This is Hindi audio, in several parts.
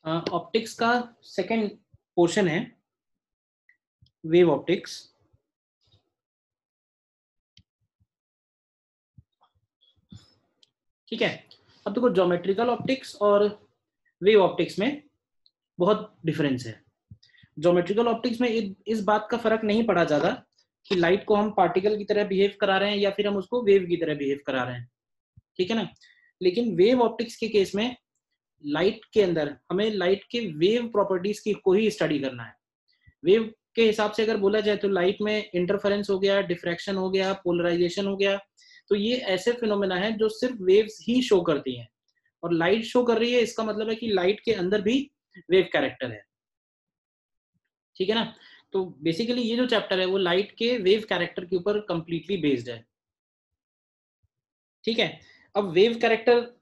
ऑप्टिक्स का सेकंड पोर्शन है वेव ऑप्टिक्स। ठीक है, अब देखो ज्योमेट्रिकल ऑप्टिक्स और वेव ऑप्टिक्स में बहुत डिफरेंस है। ज्योमेट्रिकल ऑप्टिक्स में इस बात का फर्क नहीं पड़ा ज्यादा कि लाइट को हम पार्टिकल की तरह बिहेव करा रहे हैं या फिर हम उसको वेव की तरह बिहेव करा रहे हैं, ठीक है ना। लेकिन वेव ऑप्टिक्स के केस में लाइट के अंदर हमें लाइट के वेव प्रॉपर्टीज की को ही स्टडी करना है। वेव के हिसाब से अगर बोला जाए तो लाइट में इंटरफेरेंस हो गया, डिफ्रैक्शन हो गया, पोलराइजेशन हो गया, तो ये ऐसे फिनोमेना है जो सिर्फ वेव्स ही शो करती हैं। और लाइट शो कर रही है, इसका मतलब है कि लाइट के अंदर भी वेव कैरेक्टर है, ठीक है ना। तो बेसिकली ये जो चैप्टर है वो लाइट के वेव कैरेक्टर के ऊपर कंप्लीटली बेस्ड है, ठीक है। अब वेव कैरेक्टर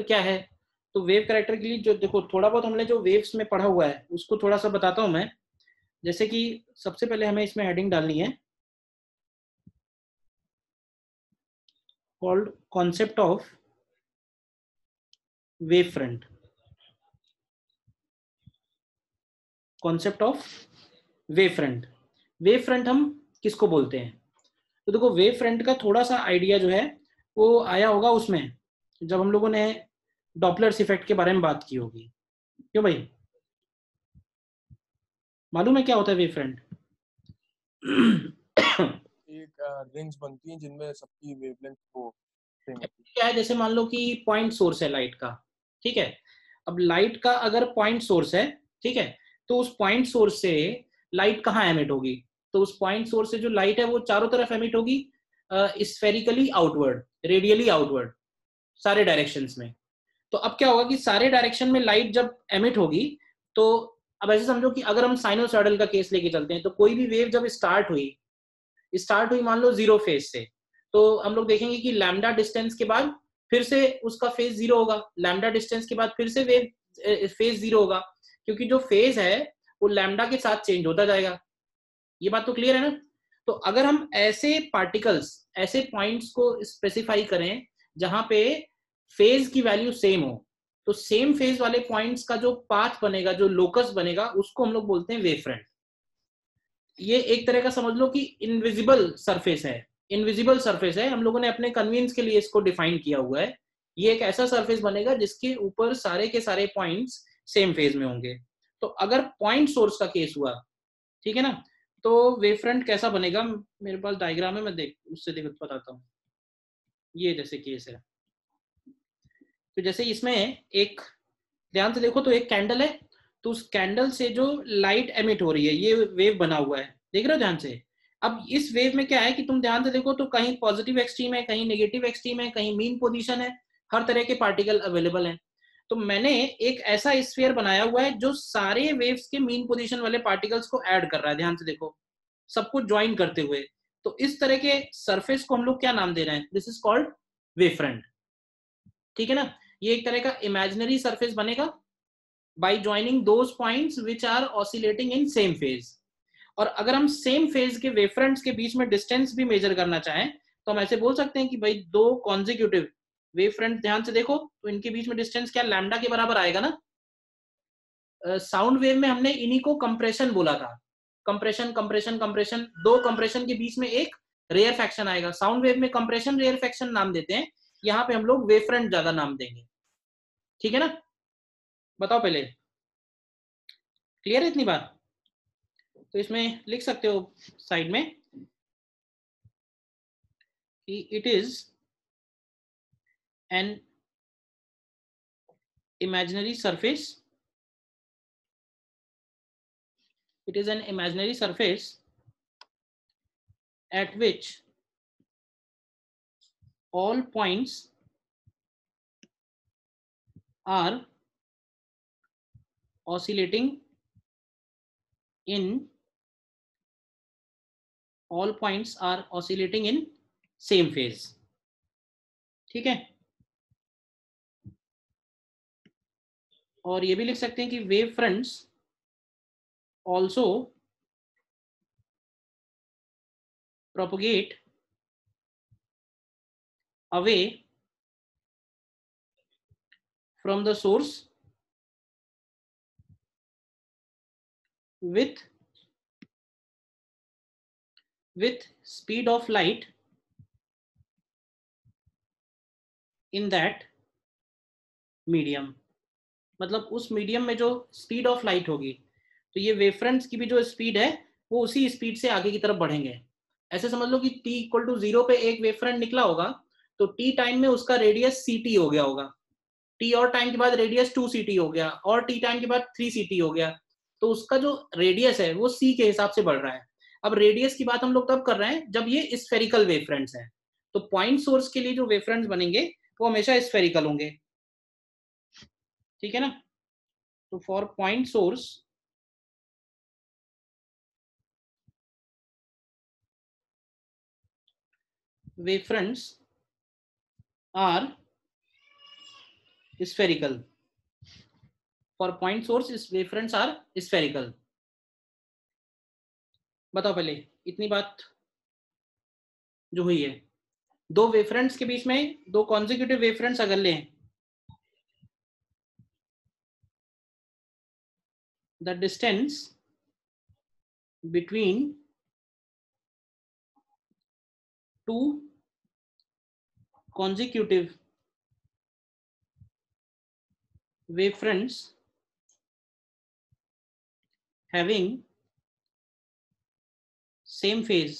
क्या है? तो वेव कैरेक्टर के लिए जो देखो थोड़ा बहुत हमने जो वेव्स में पढ़ा हुआ है उसको थोड़ा सा बताता हूं मैं। जैसे कि सबसे पहले हमें इसमें हेडिंग डालनी है called concept of wave front. Concept of wave front. Wave front हम किसको बोलते हैं? तो देखो वेव फ्रंट का थोड़ा सा आइडिया जो है वो आया होगा उसमें जब हम लोगों ने डॉपलर्स इफेक्ट के बारे में बात की होगी। क्यों भाई, मालूम है क्या होता है वेव फ्रंट? एक रिंग्स बनती हैं जिनमें सबकी वेवलेंथ को सेम होती है। क्या है, जैसे मान लो कि पॉइंट सोर्स है लाइट का, ठीक है। अब लाइट का अगर पॉइंट सोर्स है, ठीक है, तो उस पॉइंट सोर्स से लाइट कहाँ एमिट होगी? तो उस पॉइंट सोर्स से जो लाइट है वो चारों तरफ एमिट होगी, स्फेरिकली आउटवर्ड, रेडियली आउटवर्ड, सारे डायरेक्शंस में। तो अब क्या होगा कि सारे डायरेक्शन में लाइट जब एमिट होगी, तो अब ऐसे समझो कि अगर हम साइनोसॉइडल का केस लेके चलते हैं तो कोई भी वेव जब स्टार्ट हुई मान लो जीरो फेज से, तो हम लोग देखेंगे कि लैम्डा डिस्टेंस के बाद फिर से उसका फेज जीरो होगा, लैम्डा डिस्टेंस के बाद फिर से वेव फेज जीरो होगा, क्योंकि जो फेज है वो लैम्डा के साथ चेंज होता जाएगा। ये बात तो क्लियर है ना। तो अगर हम ऐसे पार्टिकल्स, ऐसे पॉइंट्स को स्पेसिफाई करें जहां पे फेज की वैल्यू सेम हो, तो सेम फेज वाले पॉइंट्स का जो पाथ बनेगा, जो लोकस बनेगा, उसको हम लोग बोलते हैं वेव फ्रंट। ये एक तरह का समझ लो कि इनविजिबल सरफेस है। इनविजिबल सरफेस है, हम लोगों ने अपने कन्वीनियंस के लिए इसको डिफाइन किया हुआ है। ये एक ऐसा सरफेस बनेगा जिसके ऊपर सारे के सारे पॉइंट्स सेम फेज में होंगे। तो अगर पॉइंट सोर्स का केस हुआ, ठीक है ना, तो वेव फ्रंट कैसा बनेगा? मेरे पास डायग्राम है, मैं देख उससे देख बताता हूँ। ये जैसे केस है, तो जैसे इसमें एक, ध्यान से देखो, तो एक कैंडल है, तो उस कैंडल से जो लाइट एमिट हो रही है ये वेव बना हुआ है, देख रहे हो ध्यान से। अब इस वेव में क्या है कि तुम ध्यान से देखो तो कहीं पॉजिटिव एक्सट्रीम है, कहीं नेगेटिव एक्सट्रीम है, कहीं मीन पोजीशन है, हर तरह के पार्टिकल अवेलेबल हैं। तो मैंने एक ऐसा स्फीयर बनाया हुआ है जो सारे वेव्स के मीन पोजीशन वाले पार्टिकल्स को ऐड कर रहा है, ध्यान से देखो, सबको ज्वाइन करते हुए। तो इस तरह के सरफेस को हम लोग क्या नाम दे रहे हैं? This is called wave front, ठीक है ना। ये एक तरह का इमेजिनरी सरफेस बनेगा by joining those points which are oscillating in same phase। और अगर हम सेम फेज के वेवफ्रंट्स के बीच में डिस्टेंस भी मेजर करना चाहें तो हम ऐसे बोल सकते हैं कि भाई दो कॉन्जिक्यूटिव वेवफ्रंट, ध्यान से देखो, तो इनके बीच में डिस्टेंस क्या लैम्डा के बराबर आएगा ना। साउंड वेव में हमने इन्हीं को कंप्रेशन बोला था। कंप्रेशन कंप्रेशन कंप्रेशन, दो कंप्रेशन के बीच में एक रेयर फैक्शन आएगा। साउंड वेव में कंप्रेशन रेयर फैक्शन नाम देते हैं, यहाँ पे हम लोग वेवफ्रंट ज्यादा नाम देंगे, ठीक है ना। बताओ पहले, क्लियर है इतनी बात? तो इसमें लिख सकते हो साइड में कि it is an imaginary surface, it is an imaginary surface at which all points are oscillating in all points are oscillating in same phase, ठीक है। और ये भी लिख सकते हैं कि wave fronts also propagate away from the source with speed of light in that medium, मतलब उस मीडियम में जो स्पीड ऑफ लाइट होगी, तो ये वेवफ्रंट्स की भी जो स्पीड है वो उसी स्पीड से आगे की तरफ बढ़ेंगे। ऐसे समझ लो कि t इक्वल टू 0 पे एक वेवफ्रंट निकला होगा, तो t टाइम में उसका रेडियस ct हो गया होगा, t और टाइम के बाद रेडियस 2ct हो गया, और t टाइम के बाद 3ct हो गया, तो उसका जो रेडियस है वो c के हिसाब से बढ़ रहा है। अब रेडियस की बात हम लोग तब कर रहे हैं जब ये स्फेरिकल वेवफ्रंट्स हैं, तो पॉइंट सोर्स के लिए जो वेवफ्रंट्स बनेंगे वो हमेशा स्फेरिकल होंगे, ठीक है ना। तो for point source wavefronts are spherical. For point source wavefronts are spherical. बताओ पहले इतनी बात जो हुई है, दो वेवफ्रंट्स के बीच में दो कॉन्जिक्यूटिव वेवफ्रंट्स अगर लें, the distance between two consecutive wavefronts having same phase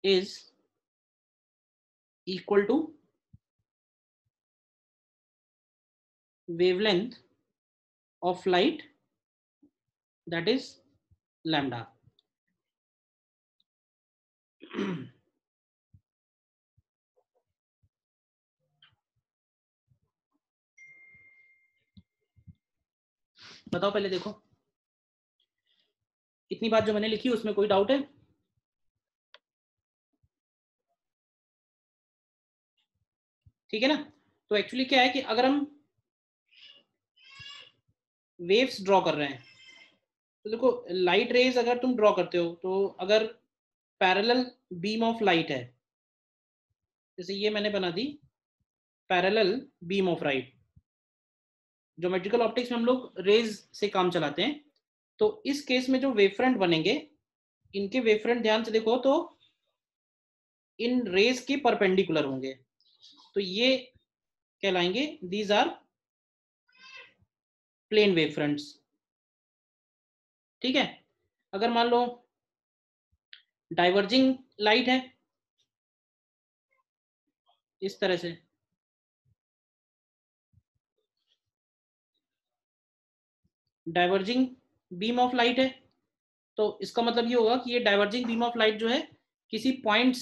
is equal to wavelength of light, that is lambda. बताओ पहले, देखो इतनी बात जो मैंने लिखी उसमें कोई डाउट है? ठीक है ना। तो एक्चुअली क्या है कि अगर हम वेव्स ड्रॉ कर रहे हैं, तो देखो लाइट रेज अगर तुम ड्रॉ करते हो, तो अगर पैरेलल बीम ऑफ लाइट है, जैसे ये मैंने बना दी parallel beam of light, geometrical optics में हम लोग रेज से काम चलाते हैं, तो इस केस में जो वेवफ्रंट बनेंगे, इनके वेवफ्रंट ध्यान से देखो तो इन रेज के परपेंडिकुलर होंगे, तो ये कहलाएंगे दीज आर प्लेन वेवफ्रंट्स, ठीक है। अगर मान लो डाइवर्जिंग लाइट है इस तरह से, डाइवर्जिंग बीम ऑफ लाइट है, तो इसका मतलब ये होगा कि ये डाइवर्जिंग बीम ऑफ लाइट जो है किसी पॉइंट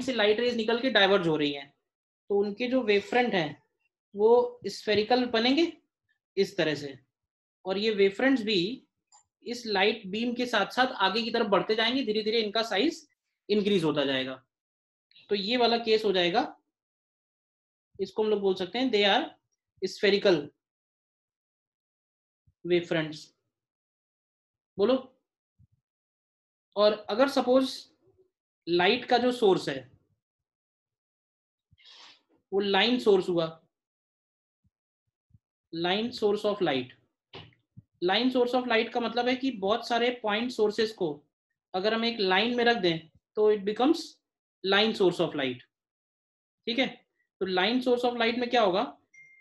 से लाइट रेज निकल के डाइवर्ज हो रही हैं, तो उनके जो वेवफ्रंट हैं वो स्फेरिकल बनेंगे इस तरह से, और ये वेवफ्रंट्स भी इस लाइट बीम के साथ साथ आगे की तरफ बढ़ते जाएंगे, धीरे धीरे इनका साइज इंक्रीज होता जाएगा, तो ये वाला केस हो जाएगा, इसको हम लोग बोल सकते हैं दे आर स्फेरिकल वेवफ्रंट्स। बोलो। और अगर सपोज लाइट का जो सोर्स है वो लाइन सोर्स हुआ, line source of light, line source of light का मतलब है कि बहुत सारे पॉइंट सोर्सेस को अगर हम एक लाइन में रख दें तो it becomes line source of light, ठीक है। तो लाइन सोर्स ऑफ लाइट में क्या होगा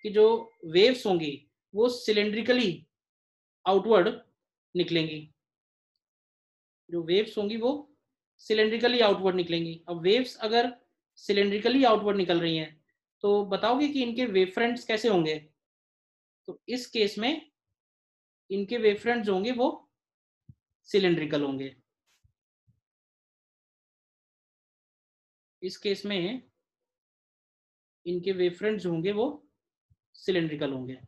कि जो वेव्स होंगी वो सिलेंड्रिकली आउटवर्ड निकलेंगी, जो वेव्स होंगी वो सिलेंड्रिकली आउटवर्ड निकलेंगी। अब वेव्स अगर सिलेंड्रिकली आउटवर्ड निकल रही हैं तो बताओगे कि इनके वेवफ्रंट्स कैसे होंगे, तो इस केस में इनके वेवफ्रंट्स जो होंगे वो सिलेंड्रिकल होंगे, इस केस में इनके वेवफ्रंट्स जो होंगे वो सिलेंड्रिकल होंगे,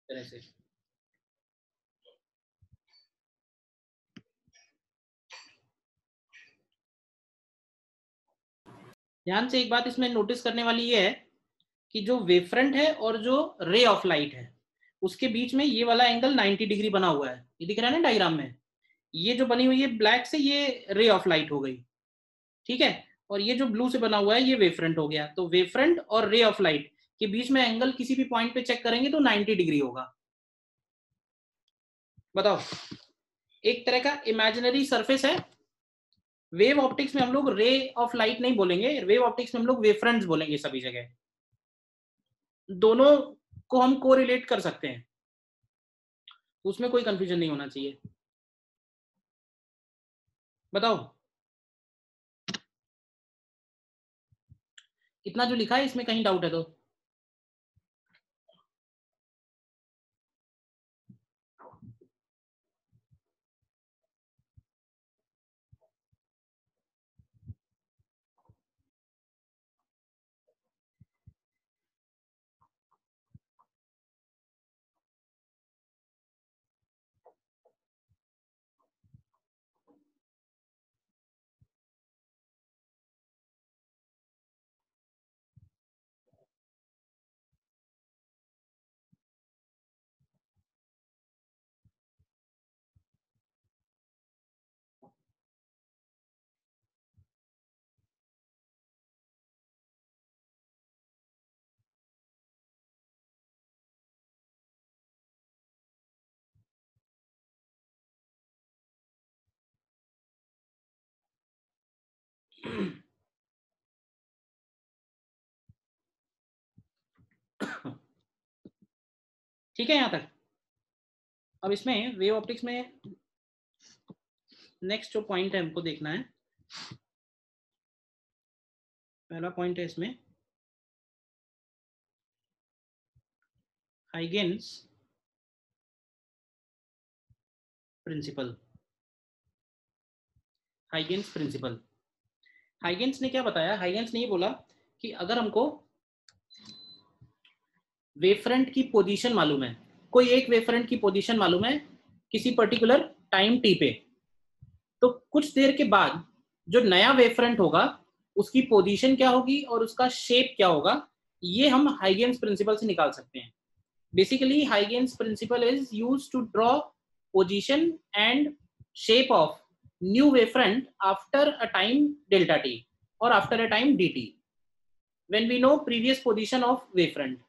तरह से। ध्यान से एक बात इसमें नोटिस करने वाली ये है कि जो वेवफ्रंट है और जो रे ऑफ लाइट है उसके बीच में ये वाला एंगल 90 डिग्री बना हुआ है, ये दिख रहा है ना डायग्राम में, ये जो बनी हुई है ब्लैक से ये रे ऑफ लाइट हो गई, ठीक है, और ये जो ब्लू से बना हुआ है ये वेवफ्रंट हो गया। तो वेवफ्रंट और रे ऑफ लाइट कि बीच में एंगल किसी भी पॉइंट पे चेक करेंगे तो 90 डिग्री होगा। बताओ, एक तरह का इमेजिनरी सरफेस है। वेव ऑप्टिक्स में हम लोग रे ऑफ लाइट नहीं बोलेंगे, वेव ऑप्टिक्स में हम लोग वेवफ्रंट्स बोलेंगे सभी जगह। दोनों को हम कोरिलेट कर सकते हैं, उसमें कोई कंफ्यूजन नहीं होना चाहिए। बताओ, इतना जो लिखा है इसमें कहीं डाउट है तो? ठीक है यहां तक। अब इसमें वेव ऑप्टिक्स में नेक्स्ट जो पॉइंट है हमको देखना है, पहला पॉइंट है इसमें हाइगेन्स प्रिंसिपल। हाइगेन्स प्रिंसिपल, हाइगेन्स ने क्या बताया? हाइगेन्स ने ये बोला कि अगर हमको वेवफ्रंट की पोजीशन मालूम है, कोई एक वेवफ्रंट की पोजीशन मालूम है किसी पर्टिकुलर टाइम टी पे, तो कुछ देर के बाद जो नया वेवफ्रंट होगा उसकी पोजीशन क्या होगी और उसका शेप क्या होगा, ये हम हाइगेन्स प्रिंसिपल से निकाल सकते हैं। Basically Huygens principle is used to draw position and shape of new wavefront after a time delta T और after a time D T when we know previous position of wavefront.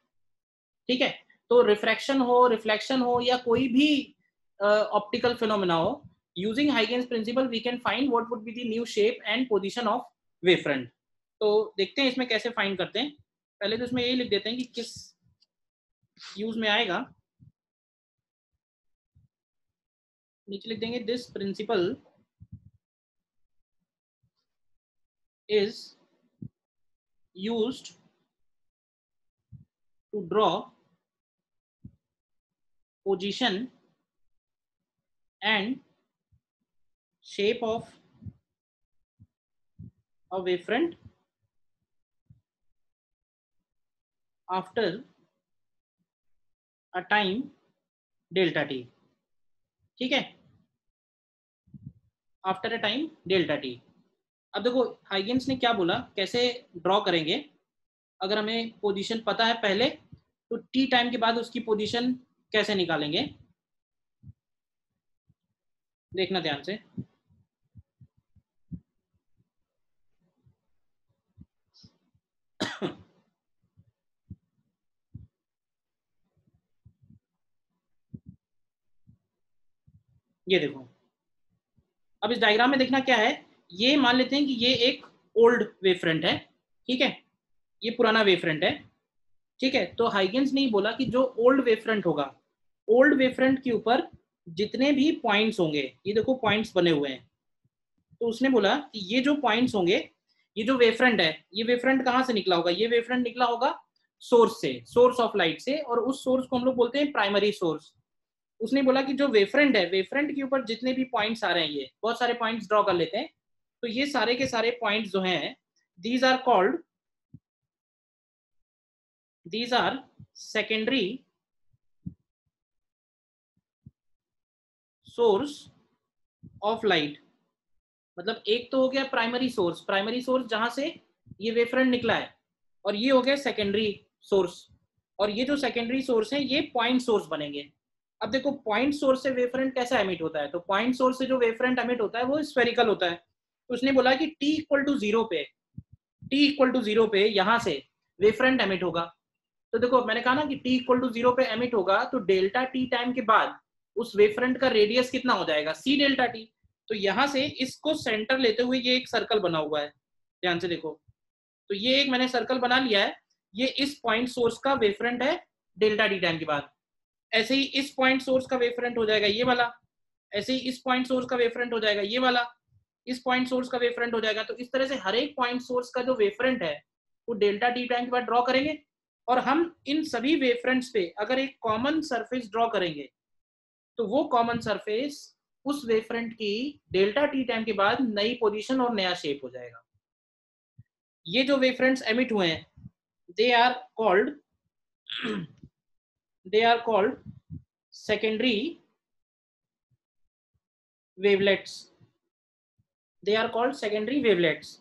ठीक है, तो रिफ्रैक्शन हो, रिफ्लेक्शन हो, या कोई भी ऑप्टिकल फिनोमेना हो, using Huygens principle we can find what would be the new shape and position of wavefront. तो देखते हैं इसमें कैसे फाइंड करते हैं। पहले तो इसमें यही लिख देते हैं कि किस यूज में आएगा। नीचे लिख देंगे this principle is used to draw position and shape of a wavefront after a time delta t। ठीक है, after a time delta T. अब देखो हाइगेन्स ने क्या बोला, कैसे ड्रॉ करेंगे। अगर हमें पोजीशन पता है पहले, तो टी टाइम के बाद उसकी पोजीशन कैसे निकालेंगे, देखना ध्यान से। ये देखो, अब इस डायग्राम में देखना क्या है, ये मान लेते हैं कि ये एक ओल्ड वेवफ्रंट है। ठीक है, ये पुराना वेवफ्रंट है। ठीक है, तो हाइगेन्स ने बोला कि जो ओल्ड वेवफ्रंट होगा, ओल्ड वेवफ्रंट के ऊपर जितने भी पॉइंट्स होंगे, ये देखो पॉइंट्स बने हुए हैं, तो उसने बोला कि ये जो पॉइंट्स होंगे, ये जो वेवफ्रंट है, ये वेवफ्रंट कहाँ से निकला होगा? ये वेवफ्रंट निकला होगा सोर्स से, सोर्स ऑफ लाइट से, और उस सोर्स को हम लोग बोलते हैं प्राइमरी सोर्स। उसने बोला कि जो वेवफ्रंट है, वेवफ्रंट के ऊपर जितने भी पॉइंट्स आ रहे हैं, ये बहुत सारे पॉइंट्स ड्रॉ कर लेते हैं, तो ये सारे के सारे पॉइंट्स जो हैं, these are called, these are secondary source of light। मतलब एक तो हो गया प्राइमरी सोर्स, प्राइमरी सोर्स जहां से ये वेवफ्रंट निकला है, और ये हो गया सेकेंडरी सोर्स, और ये जो सेकेंडरी सोर्स है ये पॉइंट सोर्स बनेंगे। अब देखो पॉइंट सोर्स से वेवफ्रंट कैसा एमिट होता है, तो पॉइंट सोर्स से जो वेवफ्रंट एमिट होता है वो स्फेरिकल होता है। तो उसने बोला कि t इक्वल टू जीरो पे, t इक्वल टू जीरो पे यहां से वेवफ्रंट एमिट होगा। तो देखो मैंने कहा ना कि t इक्वल टू 0 पे एमिट होगा, तो डेल्टा t टाइम के बाद उस वेवफ्रंट का रेडियस कितना हो जाएगा, c डेल्टा t। तो यहां से इसको सेंटर लेते हुए ये एक सर्कल बना हुआ है, ध्यान से देखो। तो ये एक मैंने सर्कल बना लिया है, ये इस पॉइंट सोर्स का वेवफ्रंट है डेल्टा t टाइम के बाद। ऐसे ही इस पॉइंट सोर्स का वेवफ्रंट हो जाएगा ये वाला, ऐसे ही इस पॉइंट सोर्स का वेवफ्रंट हो जाएगा ये वाला, इस पॉइंट सोर्स का वेवफ्रंट हो जाएगा। तो इस तरह से हर एक पॉइंट सोर्स का जो वेवफ्रंट है वो डेल्टा t टाइम के बाद ड्रॉ करेंगे। और हम इन सभी वेवफ्रंट्स पे अगर एक कॉमन सरफेस ड्रॉ करेंगे तो वो कॉमन सरफेस उस वेवफ्रंट की डेल्टा t टाइम के बाद नई पोजीशन और नया शेप हो जाएगा। ये जो वेवफ्रंट्स एमिट हुए हैं they are called secondary wavelets, they are called secondary wavelets.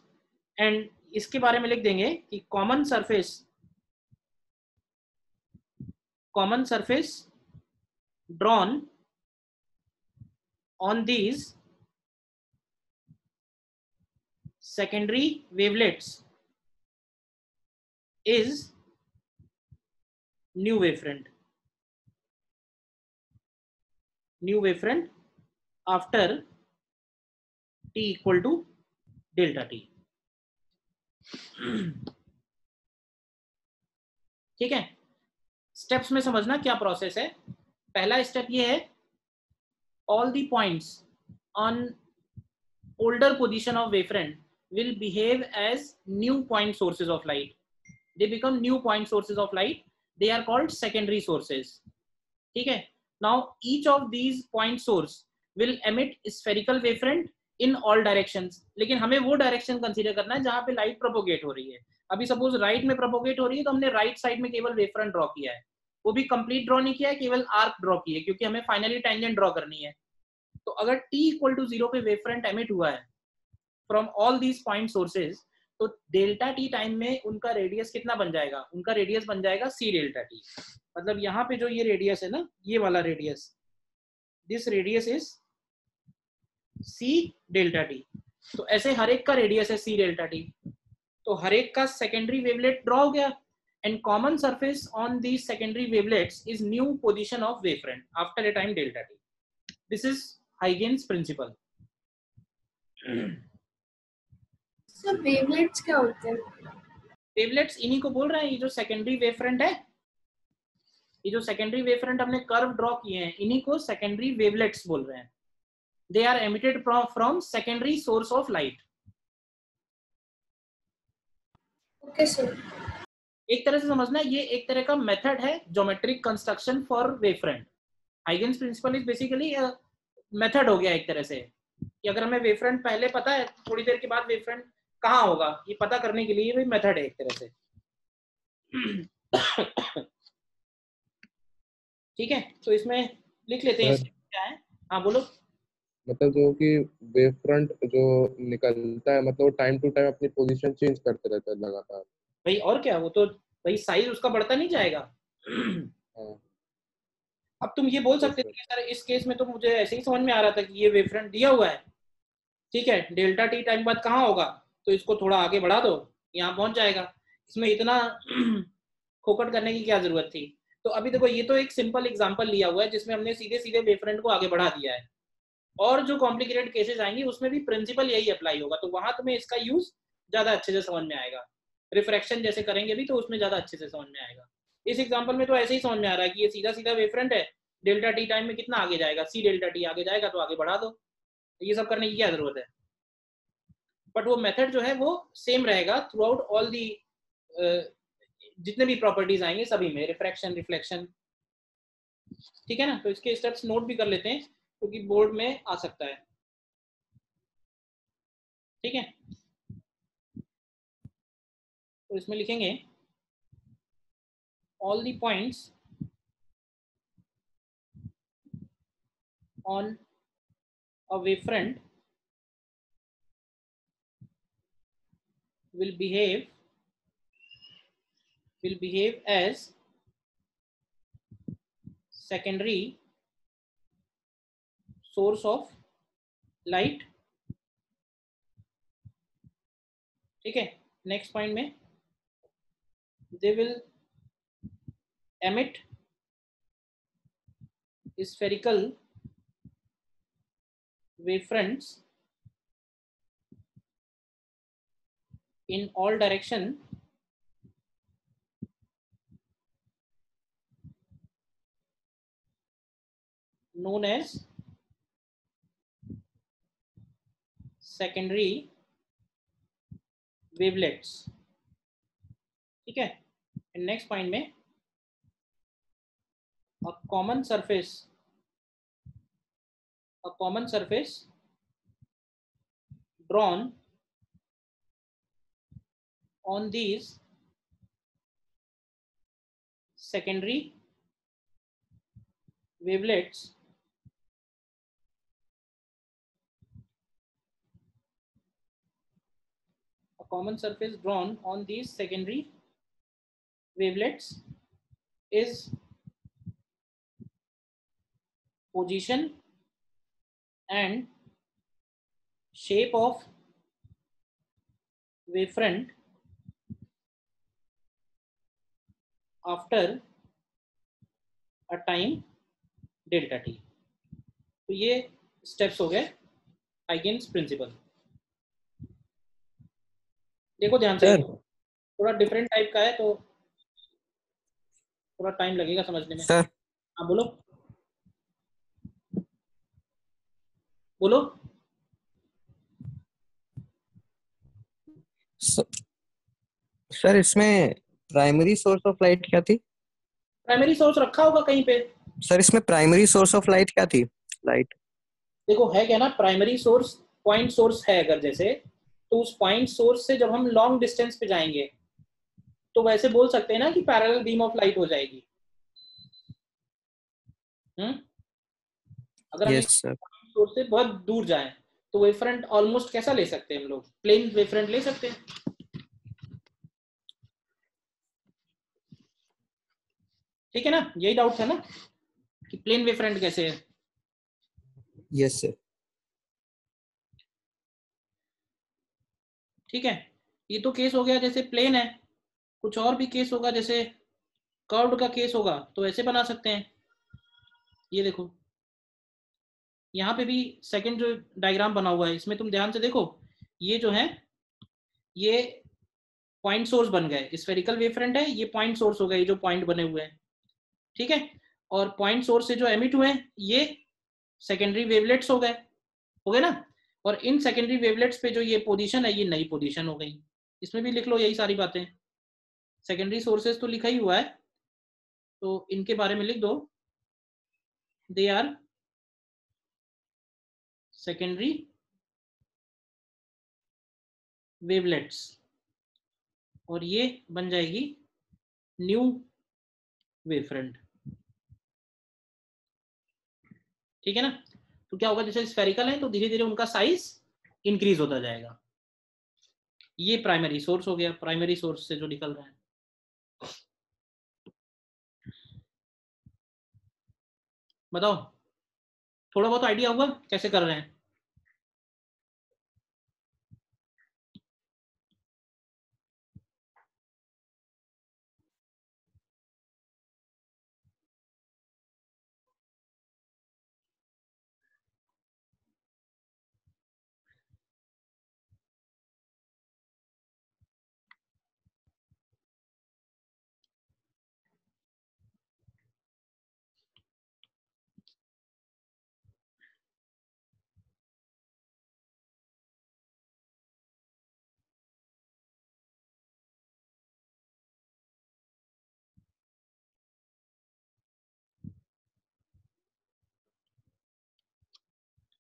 And इसके बारे में लिख देंगे कि common surface drawn on these secondary wavelets is new wavefront after t equal to delta t। ठीक है, स्टेप्स में समझना क्या प्रोसेस है। पहला स्टेप ये है, all the points on older position of wavefront will behave as new point sources of light, they become new point sources of light, they are called secondary sources। ठीक है, now each of these point source will emit spherical wavefront in all directions। लेकिन हमें वो डायरेक्शन कंसीडर करना है जहां पे लाइट प्रोपोगेट हो रही है। अभी सपोज राइट में प्रोपोगेट हो रही है तो हमने राइट साइड में केवल वेवफ्रंट ड्रॉ किया है, वो भी कंप्लीट ड्रॉ नहीं किया है, केवल आर्क ड्रॉ की है क्योंकि हमें फाइनली टेंजेंट ड्रॉ करनी है। तो अगर t इक्वल टू 0 पे वेवफ्रंट एमिट हुआ है from all these point sources, तो डेल्टा t टाइम में उनका रेडियस कितना बन जाएगा, उनका रेडियस बन जाएगा c डेल्टा t। मतलब यहाँ पे जो ये रेडियस है ना, ये वाला radius, this radius is c delta t। तो ऐसे हर एक का रेडियस है c डेल्टा t। तो हर एक का सेकेंडरी वेवलेट ड्रॉ हो गया, and common surface on the secondary wavelets is new position of wavefront after a time delta t। This is Huygens principle. Sir wavelets क्या होते हैं? वेवलेट्स इन्हीं को बोल रहे हैं, ये जो सेकेंडरी वेवफ्रंट है, ये जो सेकेंडरी वेवफ्रंट हमने कर्व ड्रॉ किए हैं इन्हीं को सेकेंडरी वेवलेट्स बोल रहे हैं। They are emitted from secondary source of light. Okay sir. एक तरह से समझना, ये एक तरह का मेथड है geometric construction for wavefront. Huygens principle is basically method हो गया एक तरह से, कि अगर हमें वेवफ्रंट पहले पता है थोड़ी देर के बाद वेवफ्रंट कहाँ होगा, ये पता करने के लिए भी मेथड है एक तरह से। ठीक है, तो इसमें लिख लेते हैं क्या है। हाँ बोलो। मतलब जो कि वेव फ्रंट जो निकलता है, मतलब वो टाइम टू टाइम अपनी पोजीशन चेंज करते रहता है लगातार। भाई और क्या, वो तो भाई साइज उसका बढ़ता नहीं जाएगा। हाँ, अब तुम ये बोल सकते थे कि सर इस केस में तो मुझे ऐसे ही समझ में आ रहा था कि ये वेवफ्रंट दिया हुआ है, ठीक है, डेल्टा t टाइम बाद कहाँ होगा, तो इसको थोड़ा आगे बढ़ा दो, यहाँ पहुंच जाएगा। इसमें इतना खोखट करने की क्या जरूरत थी। तो अभी देखो ये तो एक सिंपल एग्जांपल लिया हुआ है जिसमें हमने सीधे सीधे वेवफ्रंट को आगे बढ़ा दिया है, और जो कॉम्प्लिकेटेड केसेस आएंगे उसमें भी प्रिंसिपल यही अप्लाई होगा, तो वहां तुम्हें इसका यूज ज्यादा अच्छे से समझ में आएगा। रिफ्रैक्शन जैसे करेंगे भी तो उसमें ज्यादा अच्छे से समझ में आएगा। इस एग्जांपल में तो ऐसे ही समझ में आ रहा है कि ये सीधा सीधा वेवफ्रंट है, डेल्टा t टाइम में कितना आगे जाएगा, c डेल्टा t आगे जाएगा, तो आगे बढ़ा दो। ये सब करने की क्या जरूरत है। बट वो मेथड जो है वो सेम रहेगा थ्रू आउट ऑल दी, जितने भी प्रॉपर्टीज आएंगे सभी में, रिफ्रैक्शन, रिफ्लेक्शन। ठीक है ना, तो इसके स्टेप्स नोट भी कर लेते हैं क्योंकि बोर्ड में आ सकता है। ठीक है, तो इसमें लिखेंगे all the points on a wavefront will behave as secondary source of light। ठीक है, नेक्स्ट पॉइंट में they will emit spherical wavefronts in all direction known as secondary wavelets. ठीक है. नेक्स्ट पॉइंट में a common surface drawn on these secondary wavelets is position and shape of wavefront after a time delta t. तो ये स्टेप्स हो गए हाइगेन्स प्रिंसिपल. देखो ध्यान से, थोड़ा डिफरेंट टाइप का है तो थोड़ा टाइम लगेगा समझने में. सर हाँ बोलो बोलो. सर इसमें प्राइमरी सोर्स ऑफ लाइट क्या थी? प्राइमरी सोर्स रखा होगा कहीं पे. सर इसमें प्राइमरी सोर्स ऑफ लाइट क्या थी? लाइट देखो है क्या ना, प्राइमरी सोर्स पॉइंट सोर्स है अगर जैसे, तो उस पॉइंट सोर्स से जब हम लॉन्ग डिस्टेंस पे जाएंगे तो वैसे बोल सकते हैं ना कि पैरेलल बीम ऑफ लाइट हो जाएगी. अगर हम सोर्स से बहुत दूर जाएं तो वेवफ्रंट ऑलमोस्ट कैसा ले सकते हैं हम लोग? प्लेन वेवफ्रंट ले सकते हैं. ठीक है ना, यही डाउट था ना कि प्लेन वेवफ्रंट कैसे है. Yes sir. ठीक है, ये तो केस हो गया जैसे प्लेन है. कुछ और भी केस होगा, जैसे कर्व्ड का केस होगा तो ऐसे बना सकते हैं. ये देखो यहाँ पे भी सेकंड जो डायग्राम बना हुआ है इसमें तुम ध्यान से देखो, ये जो है ये पॉइंट सोर्स बन गए. स्फेरिकल वेवफ्रंट है, ये पॉइंट सोर्स हो गए जो पॉइंट बने हुए हैं. ठीक है, और पॉइंट सोर्स से जो एमिट हुए हैं ये सेकेंडरी वेवलेट्स हो गए ना. और इन सेकेंडरी वेवलेट्स पे जो ये पोजीशन है ये नई पोजीशन हो गई. इसमें भी लिख लो यही सारी बातें. सेकेंडरी सोर्सेज तो लिखा ही हुआ है तो इनके बारे में लिख दो. दे आर सेकेंडरी वेवलेट्स और ये बन जाएगी न्यू वेवफ्रंट. ठीक है ना. तो क्या होगा, जैसे स्फेरिकल है तो धीरे धीरे उनका साइज इंक्रीज होता जाएगा. ये प्राइमरी सोर्स हो गया, प्राइमरी सोर्स से जो निकल रहा है. बताओ, थोड़ा बहुत आइडिया हुआ कैसे कर रहे हैं?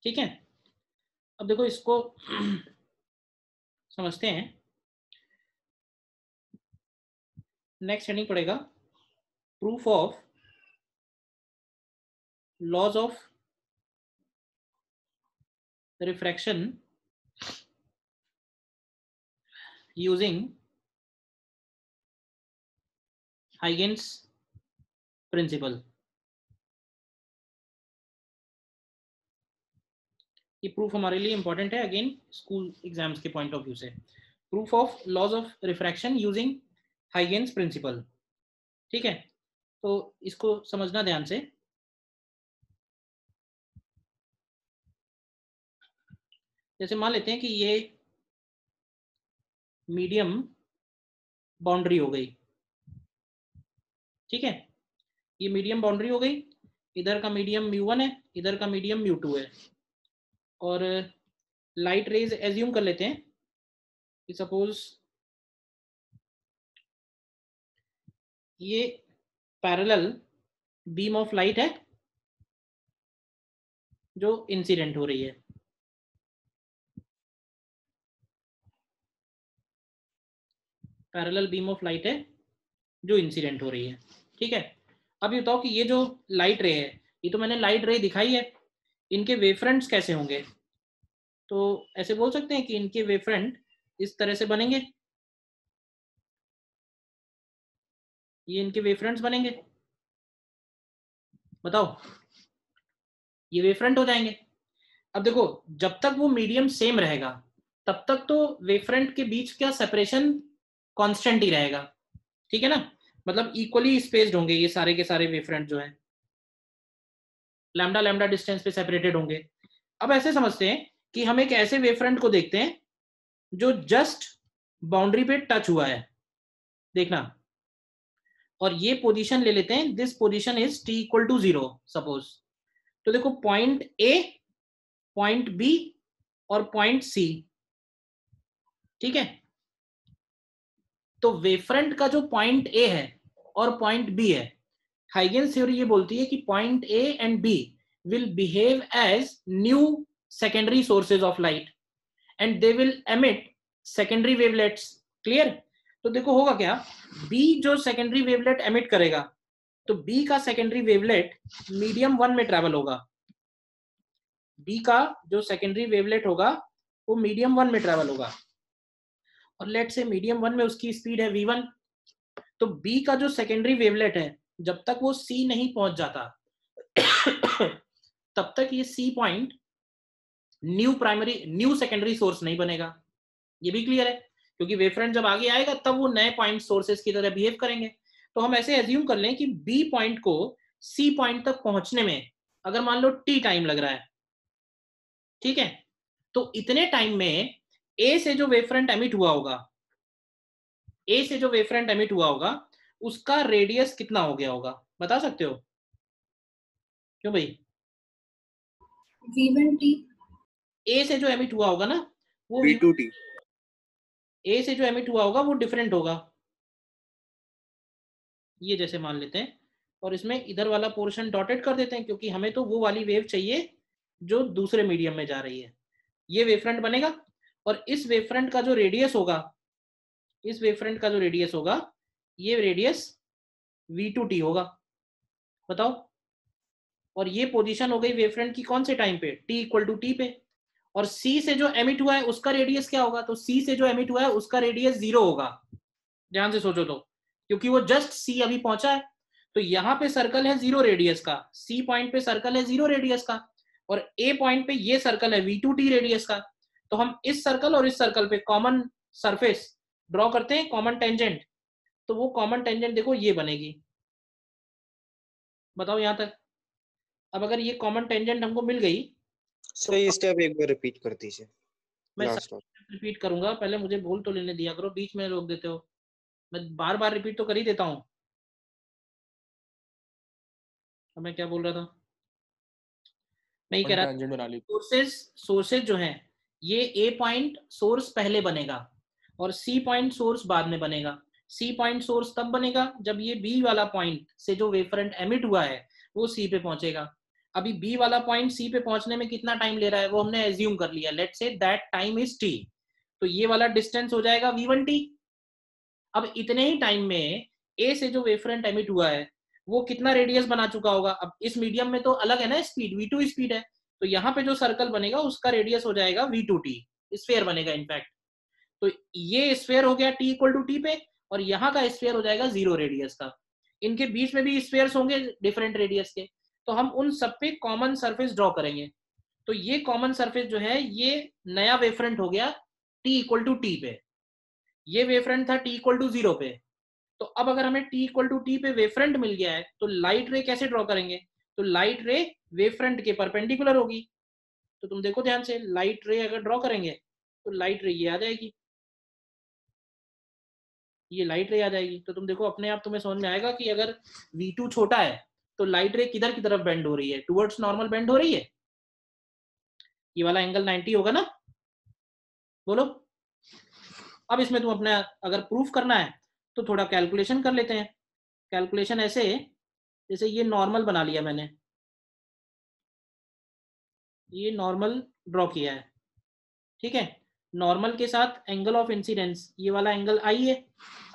ठीक है, अब देखो इसको समझते हैं. नेक्स्ट हेडिंग पड़ेगा proof of laws of refraction using Huygens principle. ये प्रूफ हमारे लिए इंपॉर्टेंट है अगेन स्कूल एग्जाम्स के पॉइंट ऑफ व्यू से. Proof of laws of refraction using Huygens principle. ठीक है, तो इसको समझना ध्यान से। जैसे मान लेते हैं कि ये मीडियम बाउंड्री हो गई, ठीक है, ये मीडियम बाउंड्री हो गई, इधर का मीडियम μ1 है, इधर का मीडियम μ2 है, और लाइट रेज एज्यूम कर लेते हैं कि सपोज ये पैरेलल बीम ऑफ लाइट है जो इंसिडेंट हो रही है, पैरेलल बीम ऑफ लाइट है जो इंसिडेंट हो रही है, ठीक है। अब ये बताओ कि ये जो लाइट रे है, ये तो मैंने लाइट रे दिखाई है, इनके वेवफ्रंट्स कैसे होंगे? तो ऐसे बोल सकते हैं कि इनके वेवफ्रंट इस तरह से बनेंगे, ये इनके वेवफ्रंट्स बनेंगे, बताओ, ये वेवफ्रंट हो जाएंगे। अब देखो, जब तक वो मीडियम सेम रहेगा तब तक तो वेवफ्रंट के बीच का सेपरेशन कांस्टेंट ही रहेगा, ठीक है ना, मतलब इक्वली स्पेस्ड होंगे ये सारे के सारे वेवफ्रंट जो है, लैम्डा लैम्डा डिस्टेंस पे सेपरेटेड होंगे। अब ऐसे समझते हैं कि हम एक ऐसे वेवफ्रंट को देखते हैं जो जस्ट बाउंड्री पे टच हुआ है, देखना, और ये पोजीशन ले लेते हैं, this position is t equal to 0 suppose. तो देखो पॉइंट A, पॉइंट B और पॉइंट C, ठीक है। तो वेवफ्रंट का जो पॉइंट A है और पॉइंट B है, हाइगेन्स थ्योरी ये बोलती है कि point A and B will behave as new secondary sources of light and they will emit secondary wavelets, clear? तो देखो होगा क्या, B जो secondary wavelet emit करेगा, तो B का secondary wavelet मीडियम 1 में ट्रेवल होगा, B का जो secondary wavelet होगा वो मीडियम 1 में ट्रेवल होगा, और लेट से मीडियम 1 में उसकी स्पीड है v1। तो B का जो सेकेंडरी वेवलेट है, जब तक वो C नहीं पहुंच जाता तब तक ये C point new secondary source नहीं बनेगा, ये भी क्लियर है, क्योंकि वेवफ्रंट जब आगे आएगा तब वो नए पॉइंट सोर्सेस की तरह बिहेव करेंगे। तो हम ऐसे एज्यूम कर लें कि B पॉइंट को C पॉइंट तक पहुंचने में अगर मान लो t टाइम लग रहा है, ठीक है, तो इतने टाइम में A से जो वेवफ्रंट एमिट हुआ होगा, A से जो वेवफ्रंट एमिट हुआ होगा उसका रेडियस कितना हो गया होगा, बता सकते हो? क्यों भाई? V1t। A से जो एमिट हुआ होगा ना वो V2t। A से जो एमिट हुआ होगा वो डिफरेंट होगा, ये जैसे मान लेते हैं, और इसमें इधर वाला पोर्शन डॉटेड कर देते हैं क्योंकि हमें तो वो वाली वेव चाहिए जो दूसरे मीडियम में जा रही है। ये वेवफ्रंट बनेगा और इस वेवफ्रंट का जो रेडियस होगा, इस वेवफ्रंट का जो रेडियस होगा, ये रेडियस v2t होगा, बताओ। और ये पोजीशन हो गई वेवफ्रंट की कौन से टाइम पे, t इक्वल टू t पे। और C से जो एमिट हुआ है उसका रेडियस क्या होगा, तो C से जो एमिट हुआ है उसका रेडियस 0 होगा, ध्यान से सोचो तो, क्योंकि वो जस्ट C अभी पहुंचा है, तो यहाँ पे सर्कल है 0 रेडियस का, C पॉइंट पे सर्कल है 0 रेडियस का, और A पॉइंट पे ये सर्कल है v2t रेडियस का। तो हम इस सर्कल और इस सर्कल पे कॉमन सरफेस ड्रॉ करते हैं, कॉमन टेंजेंट, तो वो कॉमन टेंजेंट देखो ये बनेगी, बताओ यहाँ तक। अब अगर ये कॉमन टेंजेंट हमको मिल गई, सर ये स्टेप एक बार रिपीट कर दीजिए। मैं लास्ट रिपीट करूंगा, पहले मुझे बोल तो लेने दिया करो, बीच में रोक देते हो, मैं बार बार रिपीट तो कर ही देता हूँ। अब मैं क्या बोल रहा था, मैं ये कह रहा था सोर्सेज जो हैं ये A पॉइंट सोर्स पहले बनेगा और C पॉइंट सोर्स बाद में बनेगा। C पॉइंट सोर्स तब बनेगा जब ये B वाला पॉइंट से जो वेवफ्रंट एमिट हुआ है वो C पे पहुंचेगा। अभी B वाला पॉइंट C पे पहुंचने में कितना टाइम ले रहा है वो हमने एज्यूम कर लिया, let's say that time is t, तो ये वाला डिस्टेंस हो जाएगा v1t। अब इतने ही टाइम में A से जो वेवफ्रंट एमिट हुआ है वो कितना रेडियस बना चुका होगा, अब इस मीडियम में तो अलग है ना स्पीड, v2 स्पीड है, तो यहाँ पे जो सर्कल बनेगा उसका रेडियस हो जाएगा v2t, स्फीयर बनेगा इनफैक्ट। तो ये स्फीयर हो गया t इक्वल टू t पे, और यहाँ का स्फीयर हो जाएगा 0 रेडियस का, इनके बीच में भी स्फीयर्स होंगे डिफरेंट रेडियस के, तो हम उन सब पे कॉमन सरफेस ड्रॉ करेंगे। तो ये कॉमन सरफेस जो है ये नया वेवफ्रंट हो गया t इक्वल टू t पे, ये वेवफ्रंट था t इक्वल टू 0 पे, तो अब अगर हमें t इक्वल टू टी पे वेवफ्रंट मिल गया है तो लाइट रे कैसे ड्रॉ करेंगे? तो लाइट रे वेवफ्रंट के परपेंडिकुलर होगी। तो तुम देखो ध्यान से, लाइट रे अगर ड्रॉ करेंगे तो लाइट रे ये आ जाएगी, ये लाइट रे आ जाएगी। तो तुम देखो अपने आप तुम्हें समझ में आएगा कि अगर v2 छोटा है तो लाइट रे किधर की तरफ बेंड हो रही है? टुवर्ड्स नॉर्मल बेंड हो रही है। ये वाला एंगल 90 होगा ना, बोलो। अब इसमें तुम अपना अगर प्रूफ करना है तो थोड़ा कैलकुलेशन कर लेते हैं। कैलकुलेशन ऐसे, जैसे ये नॉर्मल बना लिया मैंने, ये नॉर्मल ड्रॉ किया है, ठीक है। नॉर्मल के साथ एंगल ऑफ इंसिडेंस, ये वाला एंगल आई है।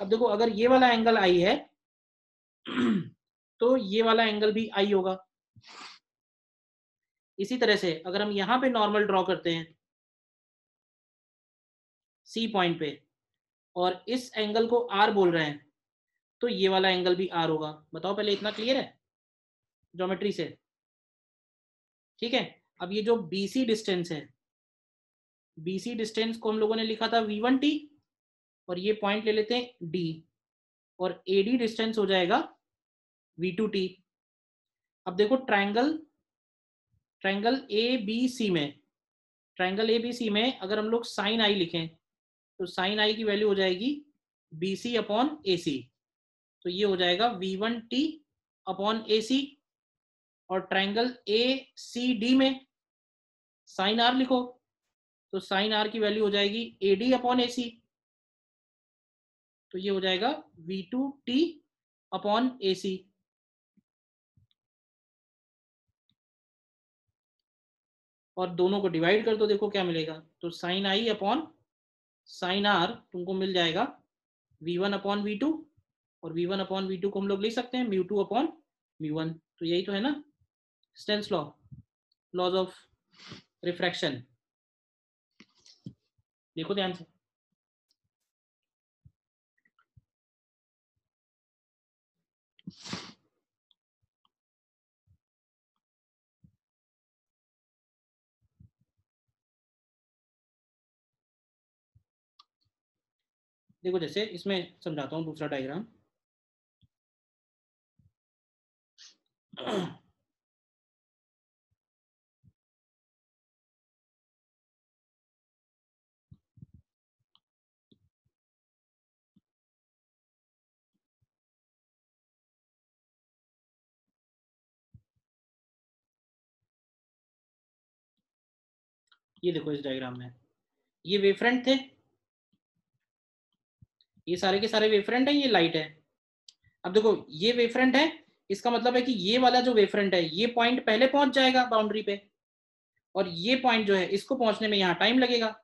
अब देखो अगर ये वाला एंगल आई है तो ये वाला एंगल भी आई होगा। इसी तरह से अगर हम यहां पे नॉर्मल ड्रॉ करते हैं सी पॉइंट पे और इस एंगल को आर बोल रहे हैं तो ये वाला एंगल भी आर होगा। बताओ पहले, इतना क्लियर है ज्योमेट्री से? ठीक है। अब ये जो बीसी डिस्टेंस है, बीसी डिस्टेंस को हम लोगों ने लिखा था v1t, और ये पॉइंट ले लेते हैं d, और एडी डिस्टेंस हो जाएगा v2t। अब देखो triangle triangle A B C में, ट्रायंगल ए बी सी में अगर हम लोग साइन आई लिखें तो साइन आई की वैल्यू हो जाएगी बी सी अपॉन ए सी। तो ये हो जाएगा v1t अपॉन ए सी। और ट्रायंगल ए सी डी में साइन आर लिखो तो साइन आर की वैल्यू हो जाएगी ए डी अपॉन ए सी। तो ये हो जाएगा v2t अपॉन ए सी। और दोनों को डिवाइड कर दो, देखो क्या मिलेगा। तो sine i upon sine r तुमको मिल जाएगा v1 अपॉन v2, और v1 अपॉन v2 को हम लोग लिख सकते हैं μ2 अपॉन μ1। तो यही तो है ना Snell's law, laws of refraction. देखो ध्यान से, देखो जैसे इसमें समझाता हूँ दूसरा डायग्राम। ये देखो इस डायग्राम में ये वेवफ्रंट थे, ये सारे के सारे वेवफ्रंट है, ये लाइट है। अब देखो ये वेवफ्रंट है, इसका मतलब है कि ये वाला जो वेवफ्रंट है ये पॉइंट पहले पहुंच जाएगा बाउंड्री पे, और ये पॉइंट जो है इसको पहुंचने में यहाँ टाइम लगेगा।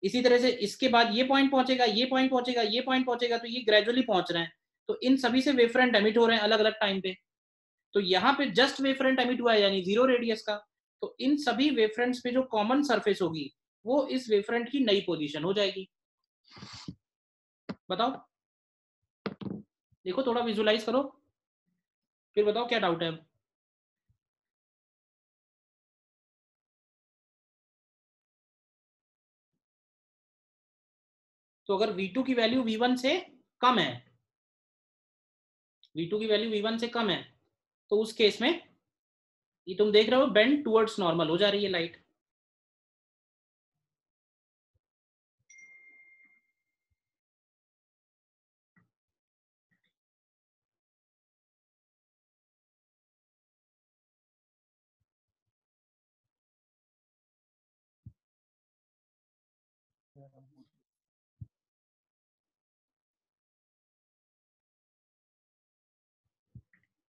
इसी तरह से इसके बाद ये पॉइंट पहुंचेगा, ये पॉइंट पहुंचेगा, ये पॉइंट पहुंचेगा, तो ये ग्रेजुअली पहुंच रहे हैं। तो इन सभी से वेवफ्रंट एमिट हो रहे हैं अलग अलग टाइम पे। तो यहाँ पे जस्ट वेवफ्रंट एमिट हुआ है यानी 0 रेडियस का। तो इन सभी वेवफ्रंट्स पे जो कॉमन सरफेस होगी वो इस वेवफ्रंट की नई पोजीशन हो जाएगी। बताओ, देखो थोड़ा विजुलाइज करो, फिर बताओ क्या डाउट है। तो अगर v2 की वैल्यू v1 से कम है, v2 की वैल्यू v1 से कम है, तो उस केस में ये तुम देख रहे हो बेंड टुवर्ड्स नॉर्मल हो जा रही है लाइट।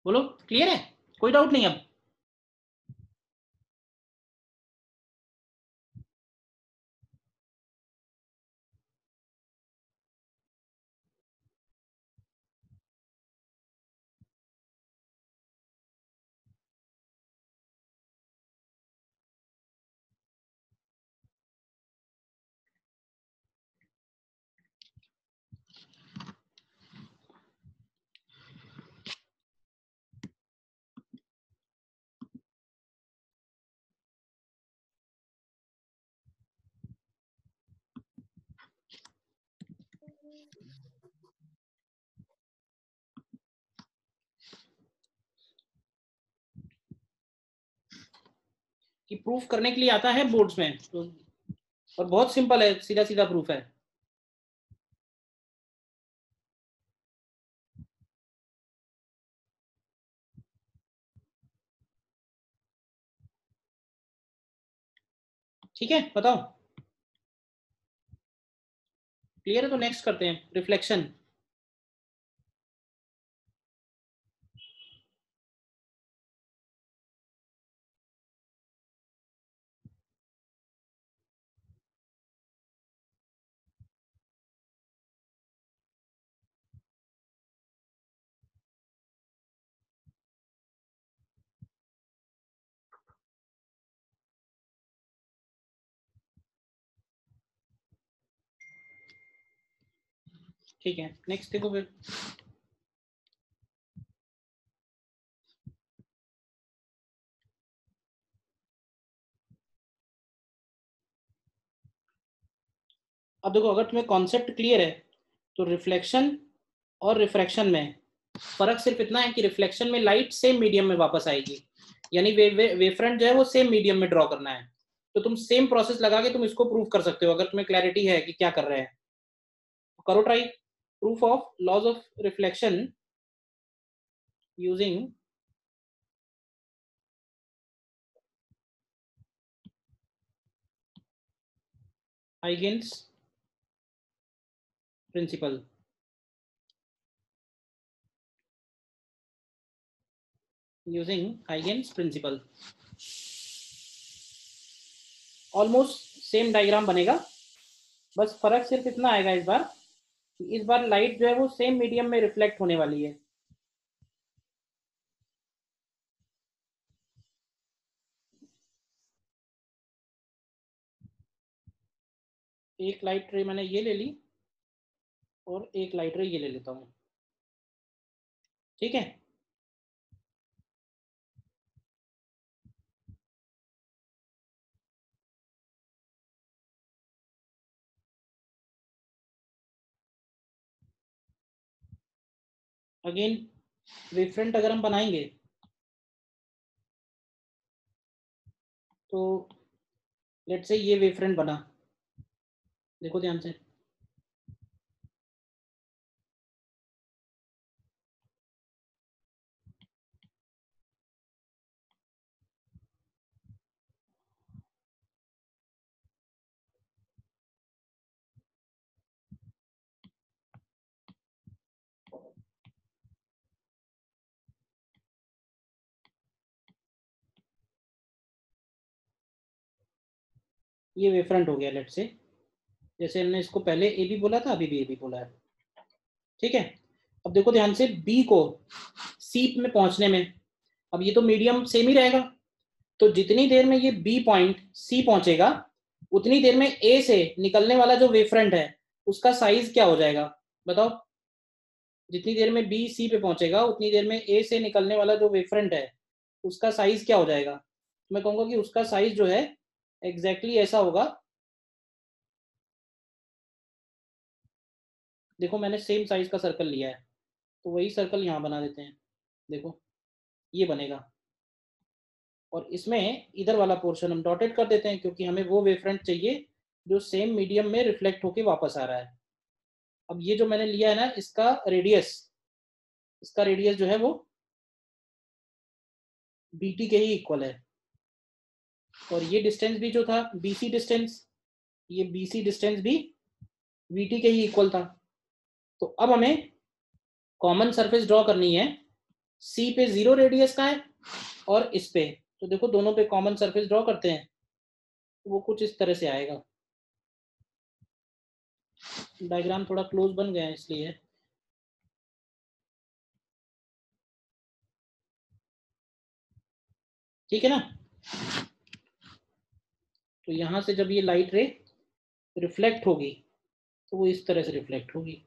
बोलो क्लियर है, कोई डाउट नहीं अब? कि प्रूफ करने के लिए आता है बोर्ड्स में तो, और बहुत सिंपल है, सीधा सीधा प्रूफ है। ठीक है, बताओ क्लियर है? तो नेक्स्ट करते हैं रिफ्लेक्शन। ठीक है, नेक्स्ट देखो फिर। अब देखो, अगर तुम्हें कॉन्सेप्ट क्लियर है तो रिफ्लेक्शन और रिफ्रैक्शन में फर्क सिर्फ इतना है कि रिफ्लेक्शन में लाइट सेम मीडियम में वापस आएगी, यानी वेवफ्रंट जो है वो सेम मीडियम में ड्रॉ करना है। तो तुम सेम प्रोसेस लगा के तुम इसको प्रूव कर सकते हो, अगर तुम्हें क्लैरिटी है कि क्या कर रहे हैं। तो करो try. Proof of laws of reflection using Huygens principle. Using Huygens principle almost same diagram बनेगा, बस फर्क सिर्फ इतना आएगा इस बार, इस बार लाइट जो है वो सेम मीडियम में रिफ्लेक्ट होने वाली है। एक लाइट रे मैंने ये ले ली और एक लाइट रे ये ले लेता हूँ। ठीक है, अगेन वेवफ्रंट अगर हम बनाएंगे तो लेट्स से ये वेवफ्रंट बना, देखो ध्यान से। ये वेवफ्रंट हो गया लेट्स से, जैसे हमने इसको पहले ए बी बोला था, अभी भी ए बी बोला है। ठीक है, अब देखो ध्यान से, बी को सी में पहुंचने में, अब ये तो मीडियम सेम ही रहेगा, तो जितनी देर में ये बी पॉइंट सी पहुंचेगा उतनी देर में ए से निकलने वाला जो वेवफ्रंट है उसका साइज क्या हो जाएगा, बताओ। जितनी देर में बी सी पे पहुंचेगा उतनी देर में ए से निकलने वाला जो वेवफ्रंट है उसका साइज क्या हो जाएगा। मैं कहूंगा कि उसका साइज जो है एग्जैक्टली ऐसा होगा। देखो मैंने सेम साइज का सर्कल लिया है, तो वही सर्कल यहाँ बना देते हैं। देखो ये बनेगा, और इसमें इधर वाला पोर्शन हम डॉटेड कर देते हैं क्योंकि हमें वो वेवफ्रंट चाहिए जो सेम मीडियम में रिफ्लेक्ट होके वापस आ रहा है। अब ये जो मैंने लिया है ना, इसका रेडियस जो है वो BT के ही इक्वल है, और ये डिस्टेंस भी जो था BC डिस्टेंस, ये BC डिस्टेंस भी VT के ही इक्वल था। तो अब हमें कॉमन सरफेस ड्रॉ करनी है, C पे 0 रेडियस का है और इस पे, तो देखो दोनों पे कॉमन सरफेस ड्रॉ करते हैं, वो कुछ इस तरह से आएगा। डायग्राम थोड़ा क्लोज बन गया है इसलिए। ठीक है ना, तो यहां से जब ये लाइट रे रिफ्लेक्ट होगी तो वो इस तरह से रिफ्लेक्ट होगी।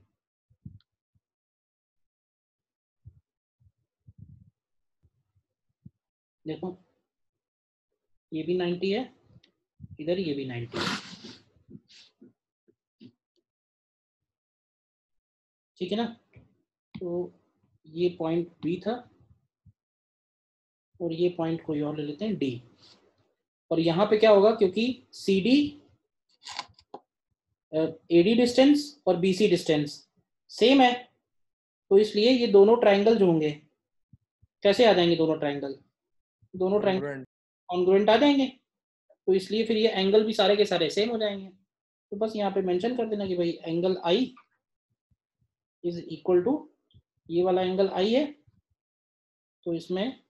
देखो ये भी 90 है, इधर ये भी 90 है। ठीक है ना, तो ये पॉइंट बी था और ये पॉइंट कोई और ले लेते हैं डी। और यहाँ पे क्या होगा, क्योंकि सी डी एडी डिस्टेंस और बीसी डिस्टेंस सेम है, तो इसलिए ये दोनों ट्राइंगल जो होंगे कैसे आ जाएंगे, दोनों ट्राइंगल Congruent. कॉन्ग्रुएंट आ जाएंगे, तो इसलिए फिर ये एंगल भी सारे के सारे सेम हो जाएंगे। तो बस यहाँ पे मेंशन कर देना कि भाई angle i is equal to, ये वाला एंगल आई है तो इसमें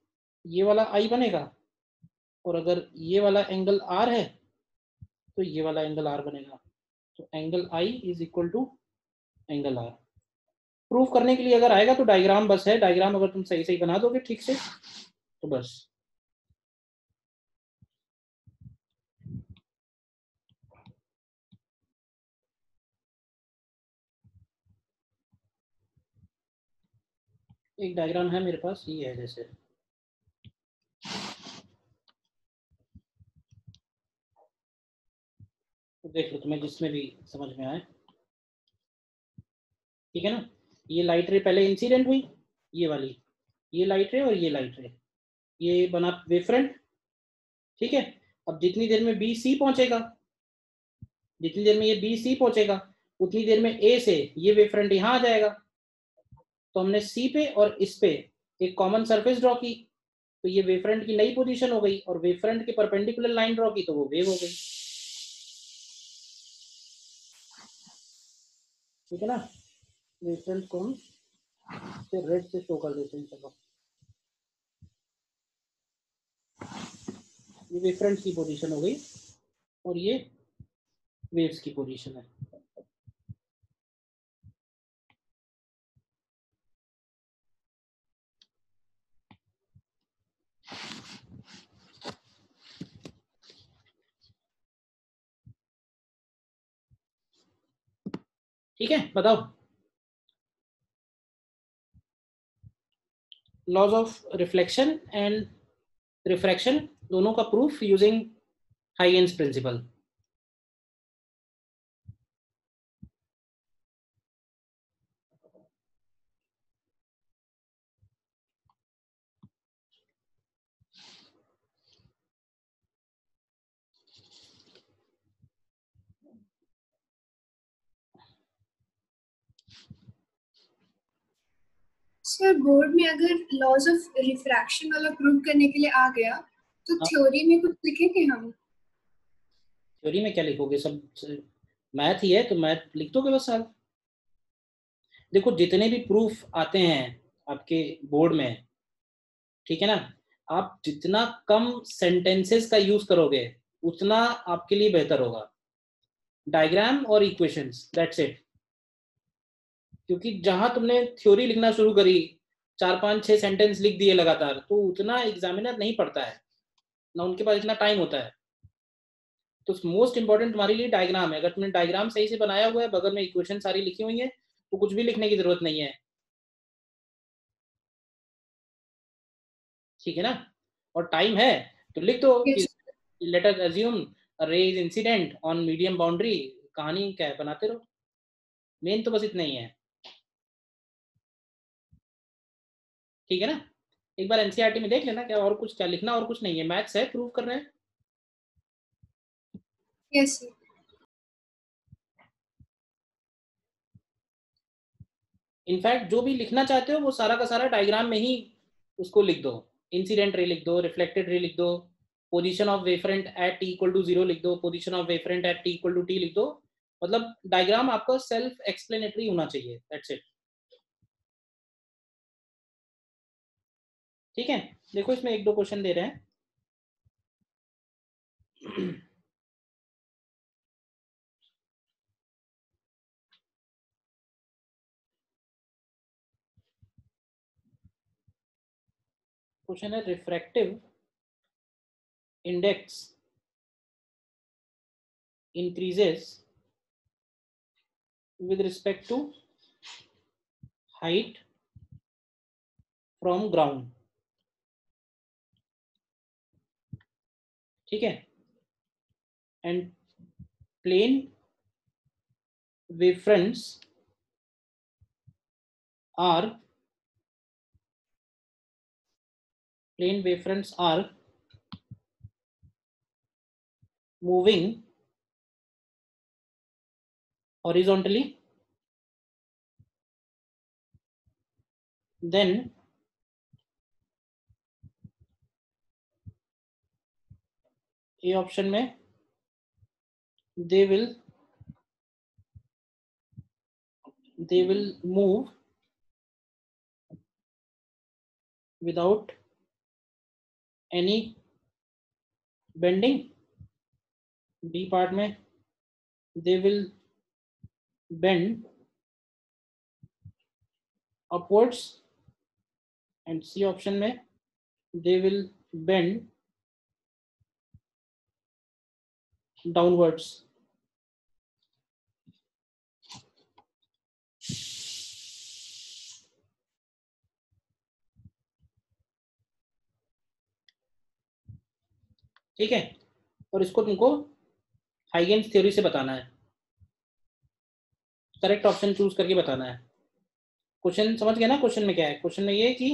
ये वाला आई बनेगा, और अगर ये वाला एंगल आर है तो ये वाला एंगल आर बनेगा। तो angle i is equal to angle r. Proof करने के लिए अगर आएगा तो डायग्राम बस है, डायग्राम अगर तुम सही सही बना दोगे ठीक से तो बस। एक डायग्राम है मेरे पास, ये है जैसे, तो देख लो तुम्हें जिसमें भी समझ में आए, ठीक है ना। ये लाइट रे पहले इंसिडेंट हुई, ये वाली, ये लाइट रे और ये लाइट रे, ये बना वेवफ्रंट, ठीक है। अब जितनी देर में बी सी पहुंचेगा, जितनी देर में ये बी सी पहुंचेगा उतनी देर में ए से ये वेवफ्रंट यहाँ आ जाएगा। तो हमने सी पे और इस पे एक कॉमन सरफेस ड्रॉ की, तो ये वेवफ्रंट की नई पोजीशन हो गई, और वेवफ्रंट के परपेंडिकुलर लाइन ड्रॉ की तो वो वेव हो गई, ठीक है ना। वेवफ्रंट को हम रेड से शो कर देते हैं, चलो ये वेवफ्रंट की पोजीशन हो गई और ये वेव्स की पोजीशन है। ठीक है, बताओ laws of reflection and refraction दोनों का proof using Huygens principle. Sir board में अगर लॉज ऑफ रिफ्रैक्शन वाला प्रूव करने के लिए आ गया तो हाँ। थ्योरी में कुछ लिखेंगे हम? थ्योरी में क्या लिखोगे, सब मैथ ही है तो मैथ लिख दोगे बस साल। देखो जितने भी प्रूफ आते हैं आपके बोर्ड में, ठीक है ना, आप जितना कम सेंटेंसेस का यूज करोगे उतना आपके लिए बेहतर होगा। डायग्राम और इक्वेशंस, दैट्स इट। क्योंकि जहां तुमने थ्योरी लिखना शुरू करी, 4 5 6 सेंटेंस लिख दिए लगातार, तो उतना एग्जामिनर नहीं पढ़ता है ना, उनके पास इतना टाइम होता है। तो मोस्ट इंपॉर्टेंट तुम्हारे लिए डायग्राम है। अगर तुमने डायग्राम सही से बनाया हुआ है, बगल में इक्वेशन सारी लिखी हुई है, तो कुछ भी लिखने की जरूरत नहीं है, ठीक है ना। और टाइम है तो लिख दो कि Yes. लेट अस अज्यूम रे is incident on medium boundary, कहानी क्या है बनाते रहो, मेन तो बस इतना ही है, ठीक है ना। एक बार एनसीईआरटी में देख लेना क्या और कुछ क्या लिखना, और कुछ नहीं है, मैथ्स है, प्रूव कर रहे हैं। Yes, sir. इनफैक्ट जो भी लिखना चाहते हो वो सारा का सारा डायग्राम में ही उसको लिख दो। इंसिडेंट रे लिख दो, रिफ्लेक्टेड रे लिख दो, position of wavefront at t equal to 0 लिख दो, position of wavefront at t equal to t लिख दो। मतलब डायग्राम आपका सेल्फ एक्सप्लेनेटरी होना चाहिए, दैट्स इट, ठीक है। देखो इसमें 1 2 क्वेश्चन दे रहे हैं। क्वेश्चन है refractive index increases with respect to height from ground, ठीक है, and plane wavefronts are moving horizontally, then A option में they will move without any bending. B part में they will bend upwards, and C option में they will bend downwards. ठीक है, और इसको तुमको हाइगेन्स थ्योरी से बताना है, करेक्ट ऑप्शन चूज करके बताना है। क्वेश्चन समझ गए ना? क्वेश्चन में क्या है? क्वेश्चन में ये है कि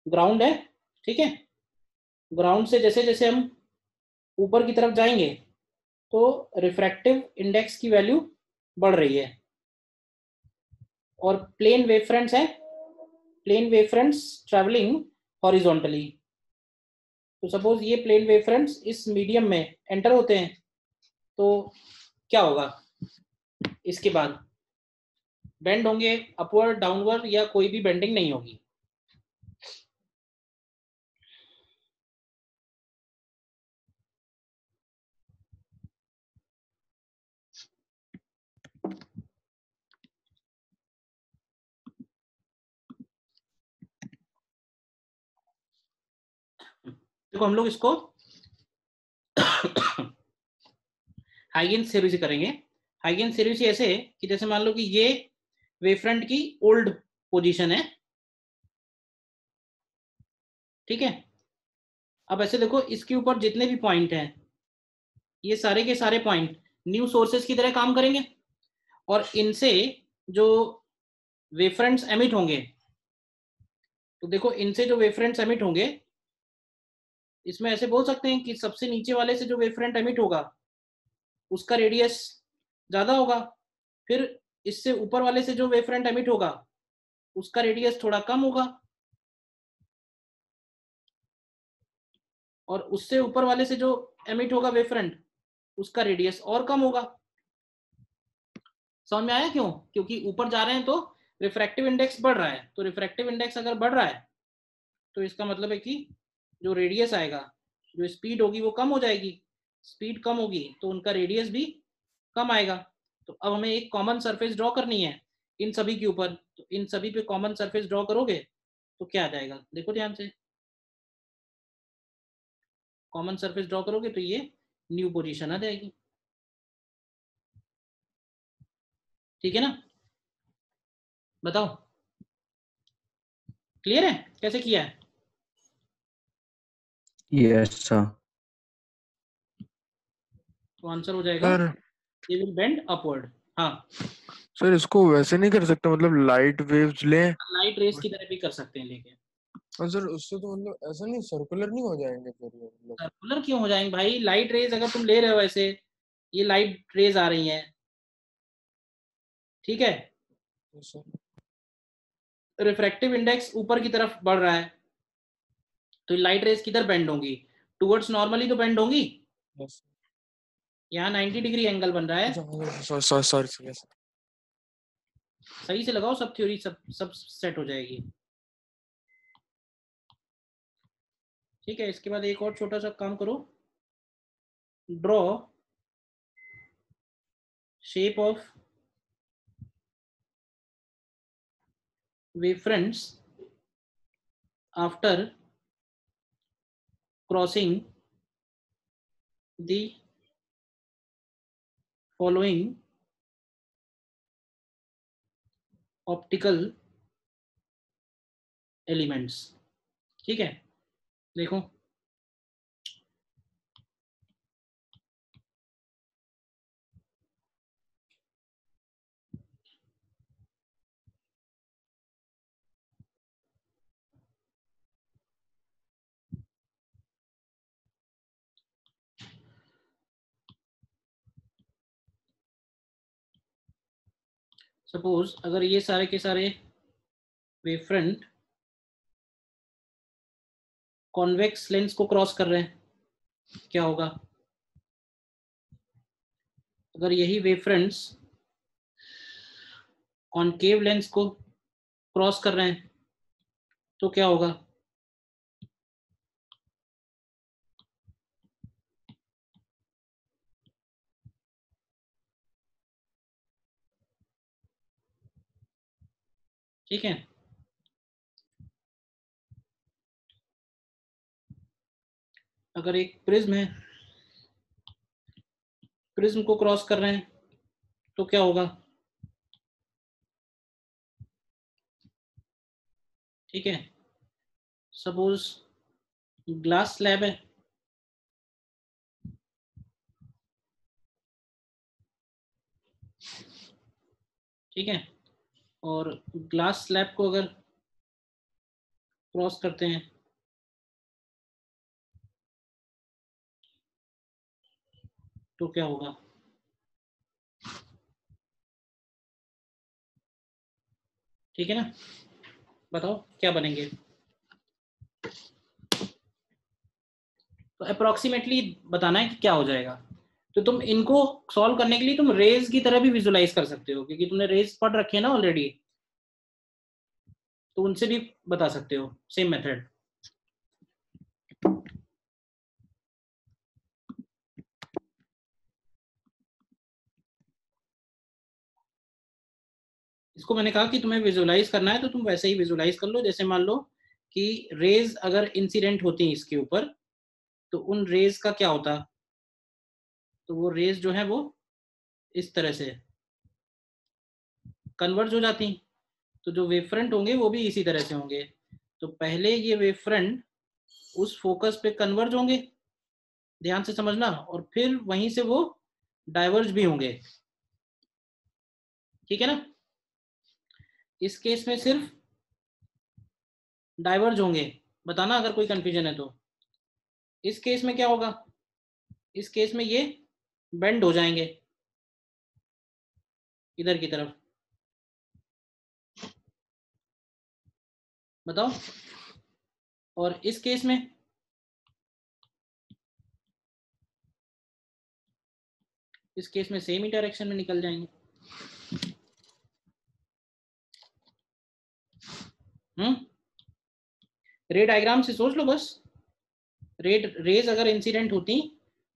ग्राउंड है, ठीक है, ग्राउंड से जैसे जैसे हम ऊपर की तरफ जाएंगे तो रिफ्रैक्टिव इंडेक्स की वैल्यू बढ़ रही है, और प्लेन वेव फ्रंट्स है, plane wave fronts travelling horizontally. तो सपोज ये प्लेन वेव फ्रंट्स इस मीडियम में एंटर होते हैं, तो क्या होगा? इसके बाद बेंड होंगे अपवर्ड, डाउनवर्ड, या कोई भी बेंडिंग नहीं होगी। देखो हम लोग इसको हाइगेन्स थ्योरी से करेंगे। हाइगेन्स थ्योरी से ऐसे कि जैसे मान लो कि ये वेवफ्रंट की ओल्ड पोजीशन है, ठीक है। अब ऐसे देखो इसके ऊपर जितने भी पॉइंट हैं, ये सारे के सारे पॉइंट न्यू सोर्सेस की तरह काम करेंगे, और इनसे जो वेवफ्रंट्स एमिट होंगे, तो देखो इनसे जो वेवफ्रंट्स एमिट होंगे, इसमें ऐसे बोल सकते हैं कि सबसे नीचे वाले से जो वेवफ्रंट एमिट होगा उसका रेडियस ज्यादा होगा, फिर इससे ऊपर वाले से जो वेवफ्रंट एमिट होगा उसका रेडियस थोड़ा कम होगा, और उससे ऊपर वाले से जो एमिट होगा वेवफ्रंट उसका रेडियस और कम होगा। समझ में आया क्यों? क्योंकि ऊपर जा रहे हैं तो रिफ्रैक्टिव इंडेक्स बढ़ रहा है, तो रिफ्रैक्टिव इंडेक्स अगर बढ़ रहा है तो इसका मतलब है कि जो रेडियस आएगा, जो स्पीड होगी वो कम हो जाएगी, स्पीड कम होगी तो उनका रेडियस भी कम आएगा। तो अब हमें एक कॉमन सरफेस ड्रॉ करनी है इन सभी के ऊपर, तो इन सभी पे कॉमन सरफेस ड्रॉ करोगे तो क्या आ जाएगा? देखो ध्यान से, कॉमन सरफेस ड्रॉ करोगे तो ये न्यू पोजीशन आ जाएगी, ठीक है ना? बताओ क्लियर है कैसे किया है? Yes sir. तो आंसर हो जाएगा sir they will bend upward. हाँ, सर इसको वैसे नहीं कर सकते, मतलब लाइट वेव्स लें लाइट रेस की तरह भी कर सकते हैं, लेकिन और सर उससे तो मतलब ऐसा नहीं सर्कुलर नहीं हो जाएंगे फिर ये मतलब? सर्कुलर क्यों हो जाएंगे भाई? लाइट रेज अगर तुम ले रहे हो ऐसे, ये लाइट रेज आ रही हैं, ठीक है, सर रिफ्रैक्टिव इंडेक्स ऊपर की तरफ बढ़ रहा है, तो लाइट रेज किधर बेंड होंगी? टुवर्ड्स नॉर्मली तो बेंड होंगी। यस। यहाँ 90 डिग्री एंगल बन रहा है, अच्छा सॉरी सॉरी सॉरी। सही से लगाओ सब थ्योरी, सब सेट हो जाएगी। ठीक है, इसके बाद एक और छोटा सा काम करो, draw shape of wavefronts after crossing the following optical elements। ठीक है, देखो सपोज अगर ये सारे के सारे वेवफ्रंट कॉन्वेक्स लेंस को क्रॉस कर रहे हैं, क्या होगा? अगर यही वेवफ्रंट्स कॉनकेव लेंस को क्रॉस कर रहे हैं तो क्या होगा? ठीक है, अगर एक प्रिज्म है, प्रिज्म को क्रॉस कर रहे हैं तो क्या होगा? ठीक है, सपोज ग्लास स्लैब है, ठीक है, और ग्लास स्लैब को अगर क्रॉस करते हैं तो क्या होगा? ठीक है ना, बताओ क्या बनेंगे? तो अप्रोक्सीमेटली बताना है कि क्या हो जाएगा। तो तुम इनको सॉल्व करने के लिए तुम रेज की तरह भी विजुलाइज कर सकते हो, क्योंकि तुमने रेज पढ़ रखे हैं ना ऑलरेडी, तो उनसे भी बता सकते हो, सेम मेथड। इसको मैंने कहा कि तुम्हें विजुलाइज करना है तो तुम वैसे ही विजुलाइज कर लो। जैसे मान लो कि रेज अगर इंसिडेंट होती हैं इसके ऊपर, तो उन रेज का क्या होता? तो वो रेज जो है वो इस तरह से कन्वर्ज हो जाती, तो जो वेवफ्रंट होंगे वो भी इसी तरह से होंगे। तो पहले ये वेवफ्रंट उस फोकस पे कन्वर्ज होंगे, ध्यान से समझना, और फिर वहीं से वो डाइवर्ज भी होंगे। ठीक है ना, इस केस में सिर्फ डाइवर्ज होंगे, बताना अगर कोई कंफ्यूजन है तो। इस केस में क्या होगा? इस केस में ये बेंड हो जाएंगे इधर की तरफ, बताओ। और इस केस में सेम ही डायरेक्शन में निकल जाएंगे। रे डायग्राम से सोच लो बस, रेज अगर इंसिडेंट होती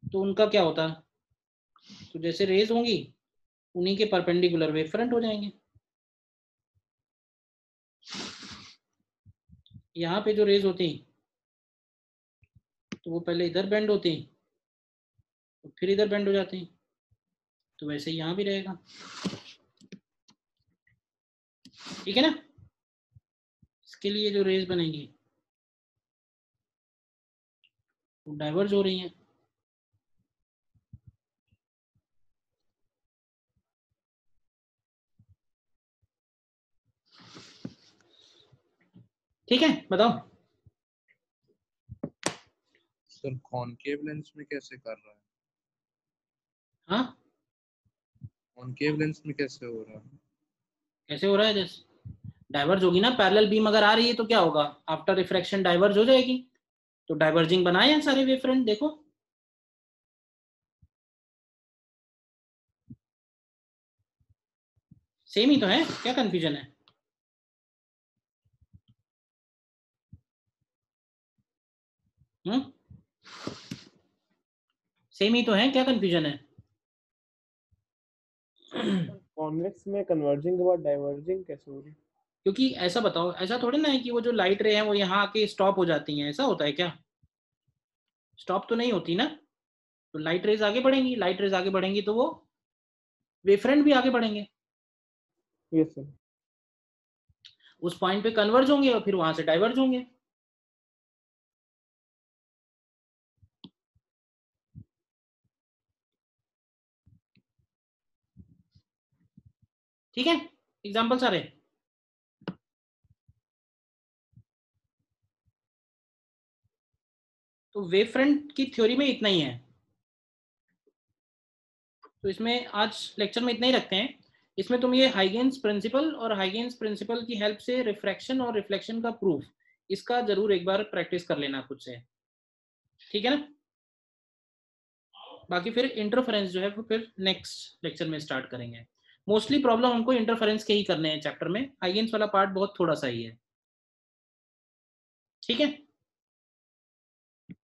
तो उनका क्या होता? तो जैसे रेज होंगी उन्हीं के परपेंडिकुलर वेव फ्रंट हो जाएंगे। यहाँ पे जो रेज होती तो वो पहले इधर बेंड होती तो फिर इधर बेंड हो जाती, तो वैसे ही यहाँ भी रहेगा। ठीक है ना, इसके लिए जो रेज बनेंगी वो डाइवर्ज हो रही हैं। ठीक है, बताओ। सर कॉनकेव लेंस में कैसे कर रहा है? हाँ, कॉनकेव लेंस में कैसे हो रहा है? कैसे हो रहा है? जैसे डाइवर्ज होगी ना, पैरेलल बीम अगर आ रही है तो क्या होगा? आफ्टर रिफ्रैक्शन डाइवर्ज हो जाएगी, तो डाइवर्जिंग बनाए हैं सारे वेव फ्रंट, देखो। सेम ही तो है, क्या कंफ्यूजन है? सेम ही तो है, क्या कंफ्यूजन है? कॉन्वेक्स में कन्वर्जिंग के बाद डाइवर्जिंग कैसे हो रही? क्योंकि ऐसा बताओ, ऐसा थोड़ी ना है कि वो जो लाइट रे है वो यहाँ आके स्टॉप हो जाती हैं, ऐसा होता है क्या? स्टॉप तो नहीं होती ना, तो लाइट रेज आगे बढ़ेंगी, लाइट रेज आगे बढ़ेंगी तो वो वेवफ्रंट भी आगे बढ़ेंगे, यस सर। उस पॉइंट पे कन्वर्ज होंगे और फिर वहां से डाइवर्ज होंगे। ठीक है, एग्जाम्पल सारे। तो वेव फ्रंट की थ्योरी में इतना ही है, तो इसमें आज लेक्चर में इतना ही रखते हैं। इसमें तुम ये हाइगेन्स प्रिंसिपल और हाइगेन्स प्रिंसिपल की हेल्प से रिफ्रैक्शन और रिफ्लेक्शन का प्रूफ, इसका जरूर एक बार प्रैक्टिस कर लेना खुद से, ठीक है ना। बाकी फिर इंटरफेरेंस जो है वो फिर नेक्स्ट लेक्चर में स्टार्ट करेंगे। मोस्टली प्रॉब्लम हमको इंटरफेरेंस के ही करने हैं चैप्टर में, हाइगेन्स वाला पार्ट बहुत थोड़ा सा ही है, ठीक है।